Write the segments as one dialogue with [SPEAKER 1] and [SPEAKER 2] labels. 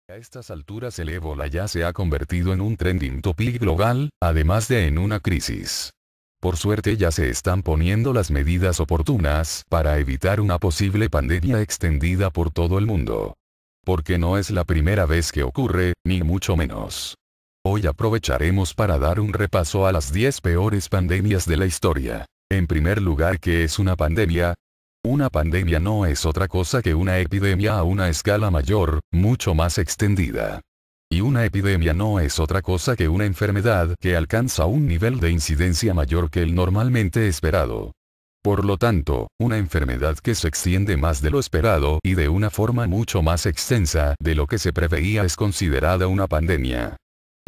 [SPEAKER 1] A estas alturas el ébola ya se ha convertido en un trending topic global, además de en una crisis. Por suerte ya se están poniendo las medidas oportunas para evitar una posible pandemia extendida por todo el mundo. Porque no es la primera vez que ocurre, ni mucho menos. Hoy aprovecharemos para dar un repaso a las 10 peores pandemias de la historia. En primer lugar, ¿qué es una pandemia? Una pandemia no es otra cosa que una epidemia a una escala mayor, mucho más extendida. Y una epidemia no es otra cosa que una enfermedad que alcanza un nivel de incidencia mayor que el normalmente esperado. Por lo tanto, una enfermedad que se extiende más de lo esperado y de una forma mucho más extensa de lo que se preveía es considerada una pandemia.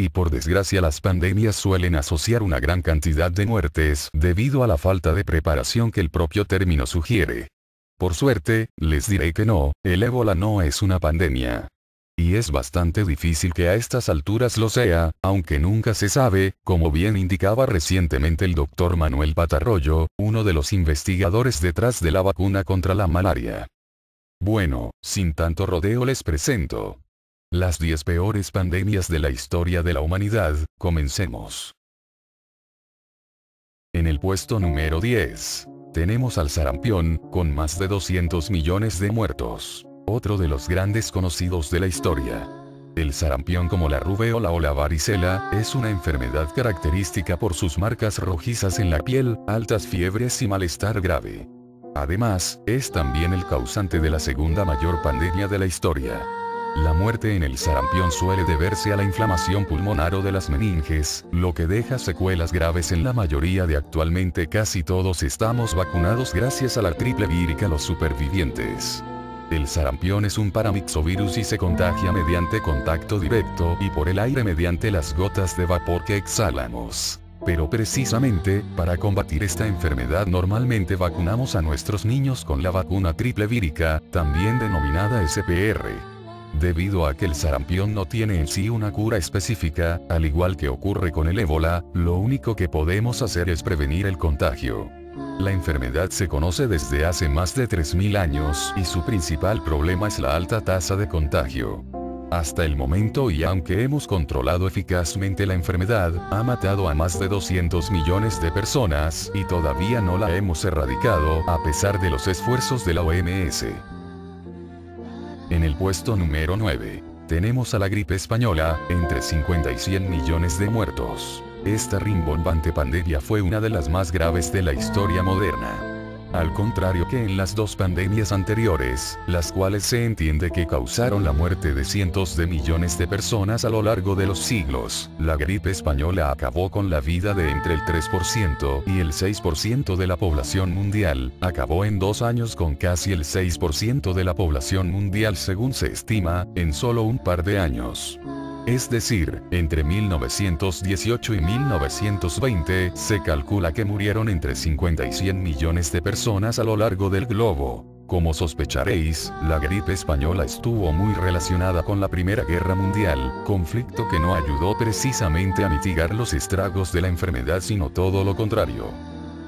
[SPEAKER 1] Y por desgracia las pandemias suelen asociar una gran cantidad de muertes debido a la falta de preparación que el propio término sugiere. Por suerte, les diré que no, el ébola no es una pandemia. Y es bastante difícil que a estas alturas lo sea, aunque nunca se sabe, como bien indicaba recientemente el Dr. Manuel Patarroyo, uno de los investigadores detrás de la vacuna contra la malaria. Bueno, sin tanto rodeo les presento las 10 peores pandemias de la historia de la humanidad. Comencemos. En el puesto número 10, tenemos al sarampión, con más de 200 millones de muertos. Otro de los grandes conocidos de la historia. El sarampión, como la rubéola o la varicela, es una enfermedad característica por sus marcas rojizas en la piel, altas fiebres y malestar grave. Además, es también el causante de la segunda mayor pandemia de la historia. La muerte en el sarampión suele deberse a la inflamación pulmonar o de las meninges, lo que deja secuelas graves en la mayoría de actualmente casi todos estamos vacunados gracias a la triple vírica los supervivientes. El sarampión es un paramyxovirus y se contagia mediante contacto directo y por el aire mediante las gotas de vapor que exhalamos. Pero precisamente, para combatir esta enfermedad normalmente vacunamos a nuestros niños con la vacuna triple vírica, también denominada SPR. Debido a que el sarampión no tiene en sí una cura específica, al igual que ocurre con el ébola, lo único que podemos hacer es prevenir el contagio. La enfermedad se conoce desde hace más de 3000 años y su principal problema es la alta tasa de contagio. Hasta el momento, y aunque hemos controlado eficazmente la enfermedad, ha matado a más de 200 millones de personas y todavía no la hemos erradicado a pesar de los esfuerzos de la OMS. En el puesto número 9, tenemos a la gripe española, entre 50 y 100 millones de muertos. Esta rimbombante pandemia fue una de las más graves de la historia moderna. Al contrario que en las dos pandemias anteriores, las cuales se entiende que causaron la muerte de cientos de millones de personas a lo largo de los siglos, la gripe española acabó con la vida de entre el 3% y el 6% de la población mundial, acabó en 2 años con casi el 6% de la población mundial según se estima, en solo un par de años. Es decir, entre 1918 y 1920, se calcula que murieron entre 50 y 100 millones de personas a lo largo del globo. Como sospecharéis, la gripe española estuvo muy relacionada con la Primera Guerra Mundial, conflicto que no ayudó precisamente a mitigar los estragos de la enfermedad sino todo lo contrario.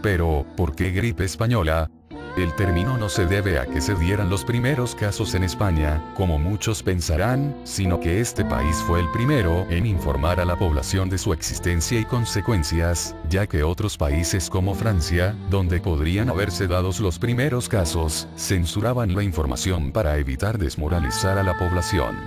[SPEAKER 1] Pero, ¿por qué gripe española? El término no se debe a que se dieran los primeros casos en España, como muchos pensarán, sino que este país fue el primero en informar a la población de su existencia y consecuencias, ya que otros países como Francia, donde podrían haberse dado los primeros casos, censuraban la información para evitar desmoralizar a la población.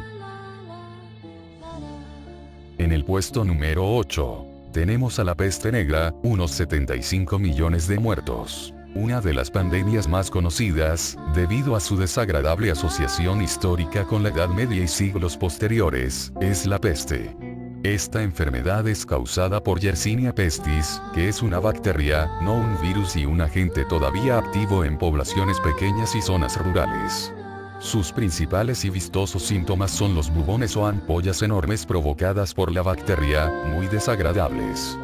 [SPEAKER 1] En el puesto número 8, tenemos a la peste negra, unos 75 millones de muertos. Una de las pandemias más conocidas, debido a su desagradable asociación histórica con la Edad Media y siglos posteriores, es la peste. Esta enfermedad es causada por Yersinia pestis, que es una bacteria, no un virus y un agente todavía activo en poblaciones pequeñas y zonas rurales. Sus principales y vistosos síntomas son los bubones o ampollas enormes provocadas por la bacteria, muy desagradables.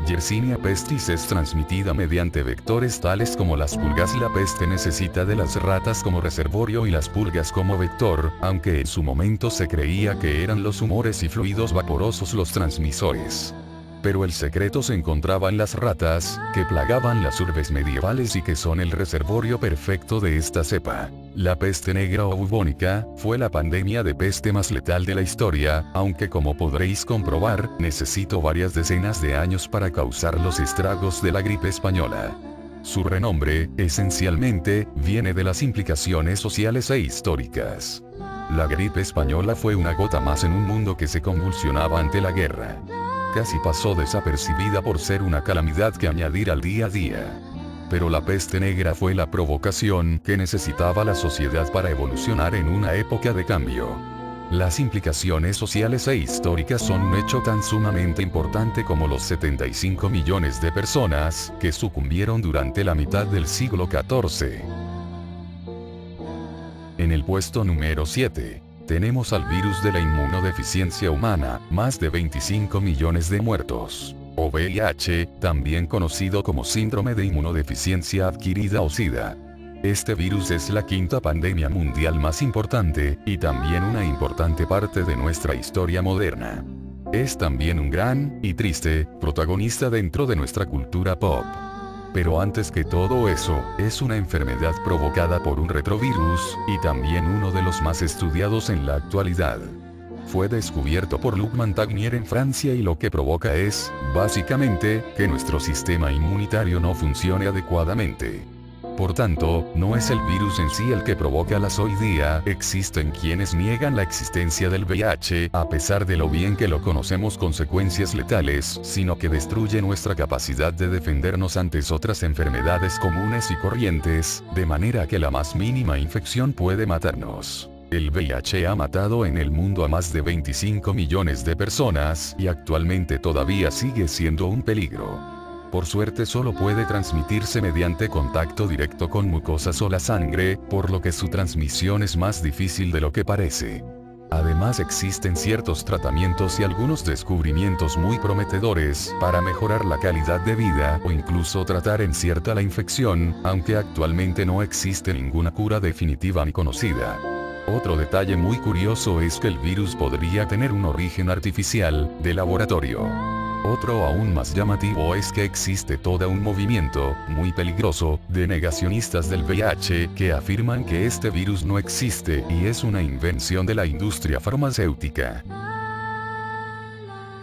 [SPEAKER 1] Yersinia pestis es transmitida mediante vectores tales como las pulgas y la peste necesita de las ratas como reservorio y las pulgas como vector, aunque en su momento se creía que eran los humores y fluidos vaporosos los transmisores. Pero el secreto se encontraba en las ratas, que plagaban las urbes medievales y que son el reservorio perfecto de esta cepa. La peste negra o bubónica, fue la pandemia de peste más letal de la historia, aunque como podréis comprobar, necesitó varias decenas de años para causar los estragos de la gripe española. Su renombre, esencialmente, viene de las implicaciones sociales e históricas. La gripe española fue una gota más en un mundo que se convulsionaba ante la guerra. Casi pasó desapercibida por ser una calamidad que añadir al día a día. Pero la peste negra fue la provocación que necesitaba la sociedad para evolucionar en una época de cambio. Las implicaciones sociales e históricas son un hecho tan sumamente importante como los 75 millones de personas que sucumbieron durante la mitad del siglo XIV. En el puesto número 7. Tenemos al virus de la inmunodeficiencia humana, más de 25 millones de muertos. O VIH, también conocido como síndrome de inmunodeficiencia adquirida o SIDA. Este virus es la quinta pandemia mundial más importante, y también una importante parte de nuestra historia moderna. Es también un gran, y triste, protagonista dentro de nuestra cultura pop. Pero antes que todo eso, es una enfermedad provocada por un retrovirus, y también uno de los más estudiados en la actualidad. Fue descubierto por Luc Montagnier en Francia y lo que provoca es, básicamente, que nuestro sistema inmunitario no funcione adecuadamente. Por tanto, no es el virus en sí el que provoca las hoy día, existen quienes niegan la existencia del VIH, a pesar de lo bien que lo conocemos consecuencias letales, sino que destruye nuestra capacidad de defendernos ante otras enfermedades comunes y corrientes, de manera que la más mínima infección puede matarnos. El VIH ha matado en el mundo a más de 25 millones de personas, y actualmente todavía sigue siendo un peligro. Por suerte solo puede transmitirse mediante contacto directo con mucosas o la sangre, por lo que su transmisión es más difícil de lo que parece. Además existen ciertos tratamientos y algunos descubrimientos muy prometedores para mejorar la calidad de vida o incluso tratar en cierta la infección, aunque actualmente no existe ninguna cura definitiva ni conocida. Otro detalle muy curioso es que el virus podría tener un origen artificial, de laboratorio. Otro aún más llamativo es que existe todo un movimiento, muy peligroso, de negacionistas del VIH que afirman que este virus no existe y es una invención de la industria farmacéutica.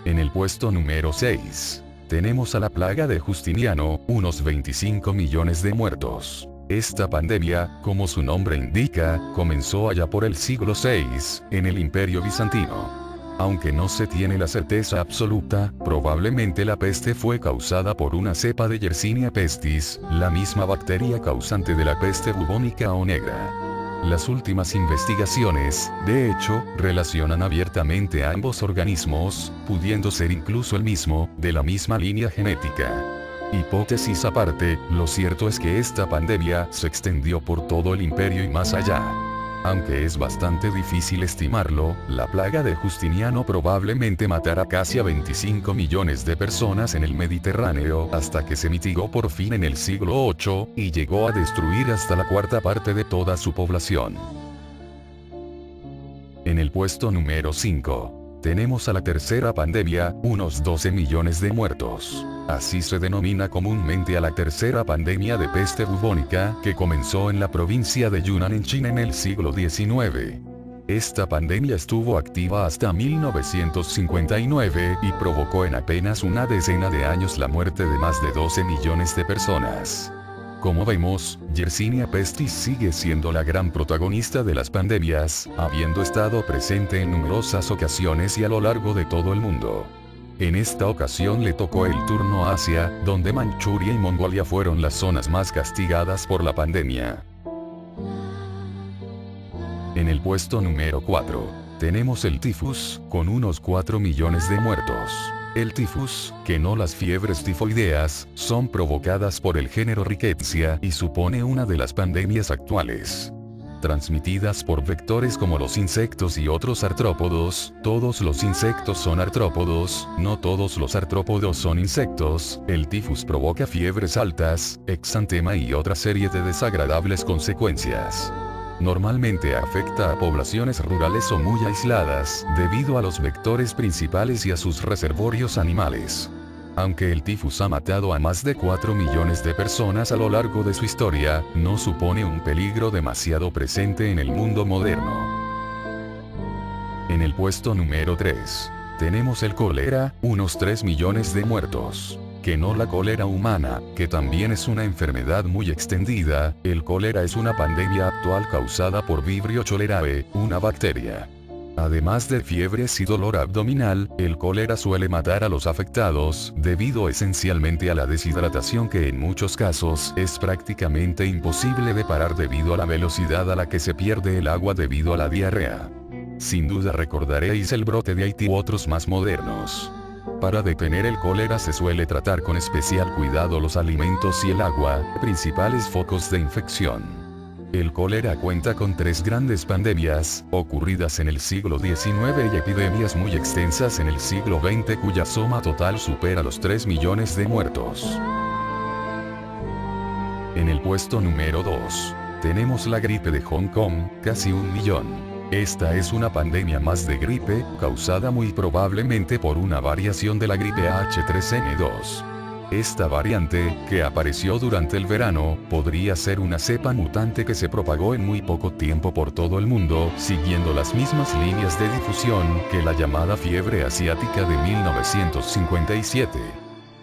[SPEAKER 1] En el puesto número 6. Tenemos a la plaga de Justiniano, unos 25 millones de muertos. Esta pandemia, como su nombre indica, comenzó allá por el siglo VI, en el Imperio Bizantino. Aunque no se tiene la certeza absoluta, probablemente la peste fue causada por una cepa de Yersinia pestis, la misma bacteria causante de la peste bubónica o negra. Las últimas investigaciones, de hecho, relacionan abiertamente a ambos organismos, pudiendo ser incluso el mismo, de la misma línea genética. Hipótesis aparte, lo cierto es que esta pandemia se extendió por todo el imperio y más allá. Aunque es bastante difícil estimarlo, la plaga de Justiniano probablemente matara casi a 25 millones de personas en el Mediterráneo hasta que se mitigó por fin en el siglo VIII, y llegó a destruir hasta la cuarta parte de toda su población. En el puesto número 5. Tenemos a la tercera pandemia, unos 12 millones de muertos. Así se denomina comúnmente a la tercera pandemia de peste bubónica, que comenzó en la provincia de Yunnan en China en el siglo XIX. Esta pandemia estuvo activa hasta 1959 y provocó en apenas una decena de años la muerte de más de 12 millones de personas. Como vemos, Yersinia pestis sigue siendo la gran protagonista de las pandemias, habiendo estado presente en numerosas ocasiones y a lo largo de todo el mundo. En esta ocasión le tocó el turno a Asia, donde Manchuria y Mongolia fueron las zonas más castigadas por la pandemia. En el puesto número 4, tenemos el tifus, con unos 4 millones de muertos. El tifus, que no las fiebres tifoideas, son provocadas por el género Rickettsia y supone una de las pandemias actuales. Transmitidas por vectores como los insectos y otros artrópodos, todos los insectos son artrópodos, no todos los artrópodos son insectos, el tifus provoca fiebres altas, exantema y otra serie de desagradables consecuencias. Normalmente afecta a poblaciones rurales o muy aisladas, debido a los vectores principales y a sus reservorios animales. Aunque el tifus ha matado a más de 4 millones de personas a lo largo de su historia, no supone un peligro demasiado presente en el mundo moderno. En el puesto número 3. Tenemos el cólera, unos 3 millones de muertos. Que no la cólera humana, que también es una enfermedad muy extendida. El cólera es una pandemia actual causada por Vibrio cholerae, una bacteria. Además de fiebres y dolor abdominal, el cólera suele matar a los afectados, debido esencialmente a la deshidratación que en muchos casos es prácticamente imposible de parar debido a la velocidad a la que se pierde el agua debido a la diarrea. Sin duda recordaréis el brote de Haití u otros más modernos. Para detener el cólera se suele tratar con especial cuidado los alimentos y el agua, principales focos de infección. El cólera cuenta con 3 grandes pandemias, ocurridas en el siglo XIX y epidemias muy extensas en el siglo XX cuya suma total supera los 3 millones de muertos. En el puesto número 2. Tenemos la gripe de Hong Kong, casi 1 millón. Esta es una pandemia más de gripe, causada muy probablemente por una variación de la gripe H3N2. Esta variante, que apareció durante el verano, podría ser una cepa mutante que se propagó en muy poco tiempo por todo el mundo, siguiendo las mismas líneas de difusión que la llamada fiebre asiática de 1957.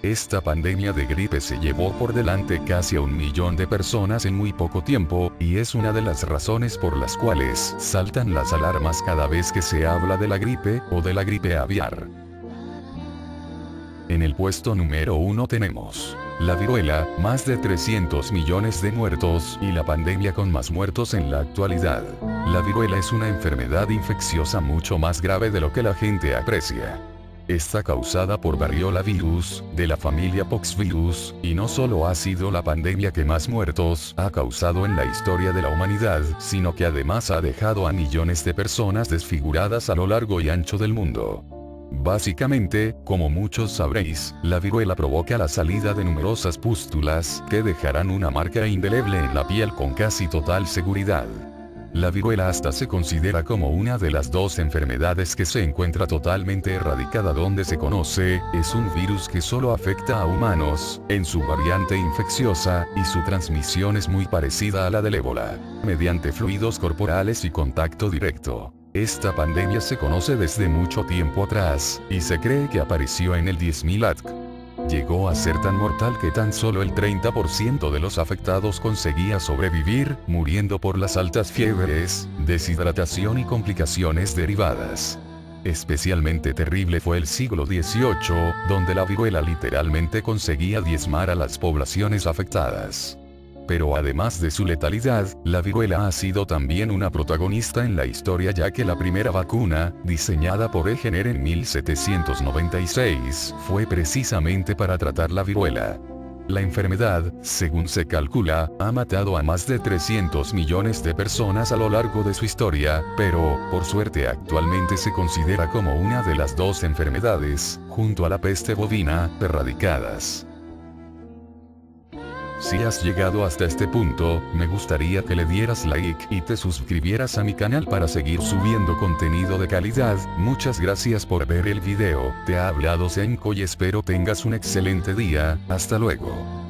[SPEAKER 1] Esta pandemia de gripe se llevó por delante casi a 1 millón de personas en muy poco tiempo, y es una de las razones por las cuales saltan las alarmas cada vez que se habla de la gripe o de la gripe aviar. En el puesto número 1 tenemos la viruela, más de 300 millones de muertos y la pandemia con más muertos en la actualidad. La viruela es una enfermedad infecciosa mucho más grave de lo que la gente aprecia. Está causada por variola virus, de la familia poxvirus, y no solo ha sido la pandemia que más muertos ha causado en la historia de la humanidad, sino que además ha dejado a millones de personas desfiguradas a lo largo y ancho del mundo. Básicamente, como muchos sabréis, la viruela provoca la salida de numerosas pústulas que dejarán una marca indeleble en la piel con casi total seguridad. La viruela hasta se considera como una de las 2 enfermedades que se encuentra totalmente erradicada donde se conoce, es un virus que solo afecta a humanos, en su variante infecciosa, y su transmisión es muy parecida a la del ébola, mediante fluidos corporales y contacto directo. Esta pandemia se conoce desde mucho tiempo atrás, y se cree que apareció en el 10.000 AD. Llegó a ser tan mortal que tan solo el 30% de los afectados conseguía sobrevivir, muriendo por las altas fiebres, deshidratación y complicaciones derivadas. Especialmente terrible fue el siglo XVIII, donde la viruela literalmente conseguía diezmar a las poblaciones afectadas. Pero además de su letalidad, la viruela ha sido también una protagonista en la historia ya que la primera vacuna, diseñada por E. Jenner en 1796, fue precisamente para tratar la viruela. La enfermedad, según se calcula, ha matado a más de 300 millones de personas a lo largo de su historia, pero, por suerte actualmente se considera como una de las 2 enfermedades, junto a la peste bovina, erradicadas. Si has llegado hasta este punto, me gustaría que le dieras like y te suscribieras a mi canal para seguir subiendo contenido de calidad. Muchas gracias por ver el video, te ha hablado Senko y espero tengas un excelente día, hasta luego.